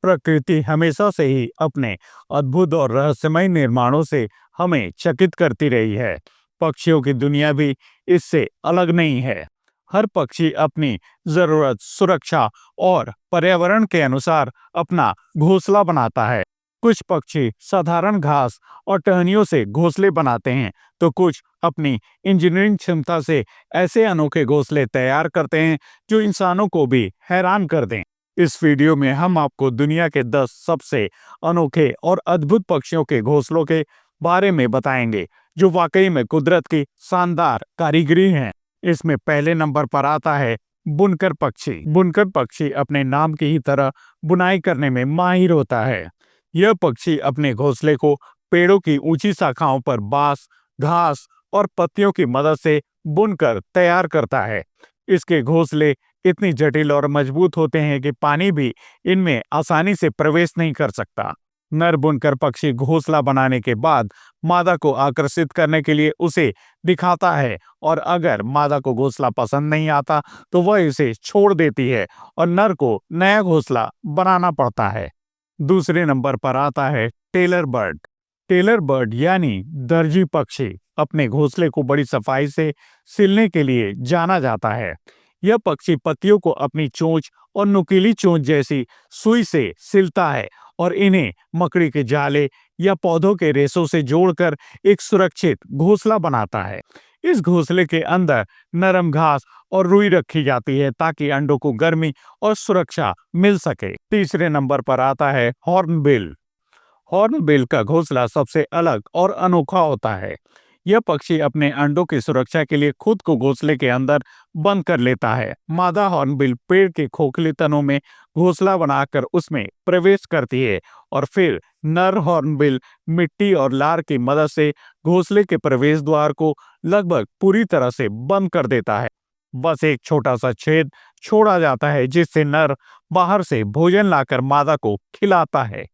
प्रकृति हमेशा से ही अपने अद्भुत और रहस्यमय निर्माणों से हमें चकित करती रही है। पक्षियों की दुनिया भी इससे अलग नहीं है। हर पक्षी अपनी जरूरत, सुरक्षा और पर्यावरण के अनुसार अपना घोंसला बनाता है। कुछ पक्षी साधारण घास और टहनियों से घोंसले बनाते हैं, तो कुछ अपनी इंजीनियरिंग क्षमता से ऐसे अनोखे घोंसले तैयार करते हैं जो इंसानों को भी हैरान कर दें। इस वीडियो में हम आपको दुनिया के 10 सबसे अनोखे और अद्भुत पक्षियों के घोंसलों के बारे में बताएंगे, जो वाकई में कुदरत की शानदार कारीगरी है। इसमें पहले नंबर पर आता है बुनकर पक्षी। बुनकर पक्षी अपने नाम की ही तरह बुनाई करने में माहिर होता है। यह पक्षी अपने घोंसले को पेड़ों की ऊंची शाखाओं पर बांस, घास और पत्तियों की मदद से बुनकर तैयार करता है। इसके घोंसले इतनी जटिल और मजबूत होते हैं कि पानी भी इनमें आसानी से प्रवेश नहीं कर सकता। नर बुनकर पक्षी घोंसला बनाने के बाद मादा को आकर्षित करने के लिए उसे दिखाता है, और अगर मादा को घोंसला पसंद नहीं आता तो वह इसे छोड़ देती है और नर को नया घोंसला बनाना पड़ता है। दूसरे नंबर पर आता है टेलर बर्ड। टेलर बर्ड यानी दर्जी पक्षी अपने घोंसले को बड़ी सफाई से सिलने के लिए जाना जाता है। यह पक्षी पत्तियों को अपनी चोंच और नुकीली चोंच जैसी सुई से सिलता है और इन्हें मकड़ी के जाले या पौधों के रेशों से जोड़कर एक सुरक्षित घोंसला बनाता है। इस घोंसले के अंदर नरम घास और रुई रखी जाती है ताकि अंडों को गर्मी और सुरक्षा मिल सके। तीसरे नंबर पर आता है हॉर्नबिल। हॉर्नबिल का घोंसला सबसे अलग और अनोखा होता है। यह पक्षी अपने अंडों की सुरक्षा के लिए खुद को घोंसले के अंदर बंद कर लेता है। मादा हॉर्नबिल पेड़ के खोखले तनों में घोंसला बनाकर उसमें प्रवेश करती है और फिर नर हॉर्नबिल मिट्टी और लार की मदद से घोंसले के प्रवेश द्वार को लगभग पूरी तरह से बंद कर देता है। बस एक छोटा सा छेद छोड़ा जाता है जिससे नर बाहर से भोजन लाकर मादा को खिलाता है।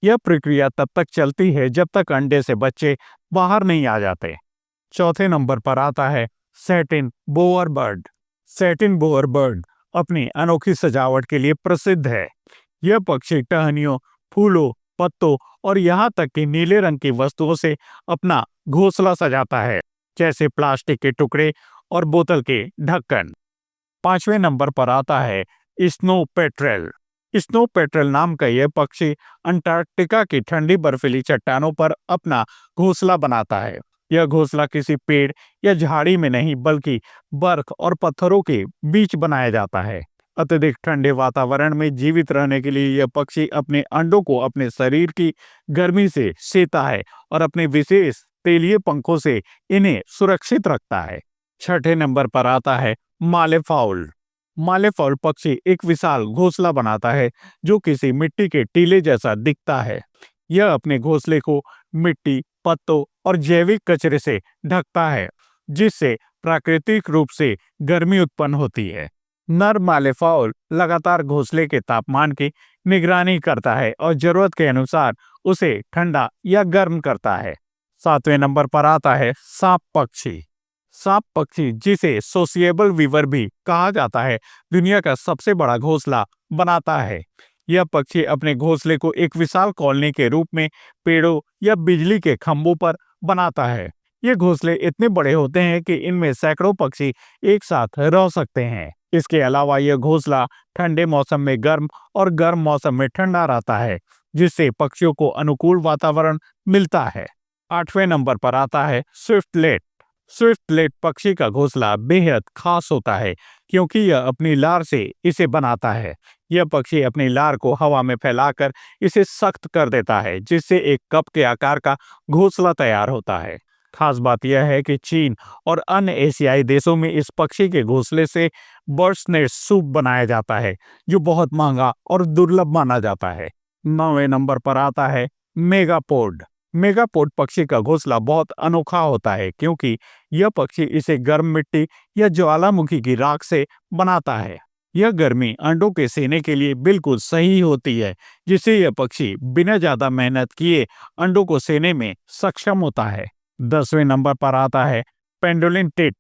यह प्रक्रिया तब तक चलती है जब तक अंडे से बच्चे बाहर नहीं आ जाते। चौथे नंबर पर आता है satin bower bird. Satin bower bird अपनी अनोखी सजावट के लिए प्रसिद्ध है। यह पक्षी टहनियों, फूलों, पत्तों और यहाँ तक कि नीले रंग की वस्तुओं से अपना घोंसला सजाता है, जैसे प्लास्टिक के टुकड़े और बोतल के ढक्कन। पांचवें नंबर पर आता है स्नो पेट्रेल। स्नो पेट्रेल नाम का यह पक्षी अंटार्कटिका की ठंडी बर्फीली चट्टानों पर अपना घोंसला बनाता है। यह घोंसला किसी पेड़ या झाड़ी में नहीं बल्कि बर्फ और पत्थरों के बीच बनाया जाता है। अत्यधिक ठंडे वातावरण में जीवित रहने के लिए यह पक्षी अपने अंडों को अपने शरीर की गर्मी से सेता है और अपने विशेष तेलीय पंखों से इन्हें सुरक्षित रखता है। छठे नंबर पर आता है मालेफाउल। मालेफाउल पक्षी एक विशाल घोंसला बनाता है जो किसी मिट्टी के टीले जैसा दिखता है। यह अपने घोंसले को मिट्टी, पत्तों और जैविक कचरे से ढकता है, जिससे प्राकृतिक रूप से गर्मी उत्पन्न होती है। नर मालेफाउल लगातार घोंसले के तापमान की निगरानी करता है और जरूरत के अनुसार उसे ठंडा या गर्म करता है। सातवें नंबर पर आता है सांप पक्षी। सांप पक्षी, जिसे सोशिएबल वीवर भी कहा जाता है, दुनिया का सबसे बड़ा घोंसला बनाता है। यह पक्षी अपने घोंसले को एक विशाल कॉलोनी के रूप में पेड़ों या बिजली के खंभों पर बनाता है। ये घोंसले इतने बड़े होते हैं कि इनमें सैकड़ों पक्षी एक साथ रह सकते हैं। इसके अलावा यह घोंसला ठंडे मौसम में गर्म और गर्म मौसम में ठंडा रहता है, जिससे पक्षियों को अनुकूल वातावरण मिलता है। आठवें नंबर पर आता है स्विफ्टलेट। स्विफ्टलेट पक्षी का घोंसला बेहद खास होता है क्योंकि यह अपनी लार से इसे बनाता है। यह पक्षी अपनी लार को हवा में फैलाकर इसे सख्त कर देता है, जिससे एक कप के आकार का घोंसला तैयार होता है। खास बात यह है कि चीन और अन्य एशियाई देशों में इस पक्षी के घोंसले से बर्ड्स नेस्ट सूप बनाया जाता है, जो बहुत महंगा और दुर्लभ माना जाता है। 9वें नंबर पर आता है मेगापोड। मेगापोड पक्षी का घोंसला बहुत अनोखा होता है क्योंकि यह पक्षी इसे गर्म मिट्टी या ज्वालामुखी की राख से बनाता है। यह गर्मी अंडों के सेने के लिए बिल्कुल सही होती है, जिससे यह पक्षी बिना ज्यादा मेहनत किए अंडों को सेने में सक्षम होता है। 10वें नंबर पर आता है पेंडोलिन टिट।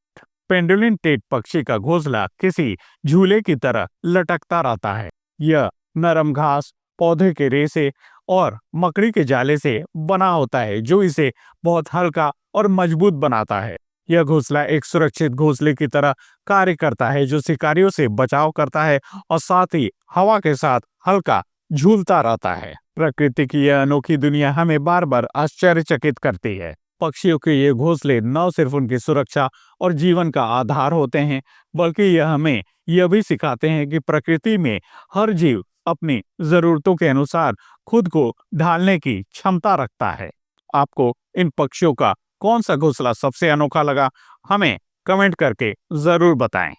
पेंडोलिन टिट पक्षी का घोंसला किसी झूले की तरह लटकता रहता है। यह नरम घास पौधे के रेशे और मकड़ी के जाले से बना होता है, जो इसे बहुत हल्का और मजबूत बनाता है। यह घोंसला एक सुरक्षित घोंसले की तरह कार्य करता है, जो शिकारियों से बचाव करता है और साथ ही हवा के साथ हल्का झूलता रहता है। प्रकृति की यह अनोखी दुनिया हमें बार बार आश्चर्यचकित करती है। पक्षियों के ये घोंसले न सिर्फ उनकी सुरक्षा और जीवन का आधार होते हैं, बल्कि यह हमें यह भी सिखाते हैं कि प्रकृति में हर जीव अपनी जरूरतों के अनुसार खुद को ढालने की क्षमता रखता है। आपको इन पक्षियों का कौन सा घोंसला सबसे अनोखा लगा, हमें कमेंट करके जरूर बताएं।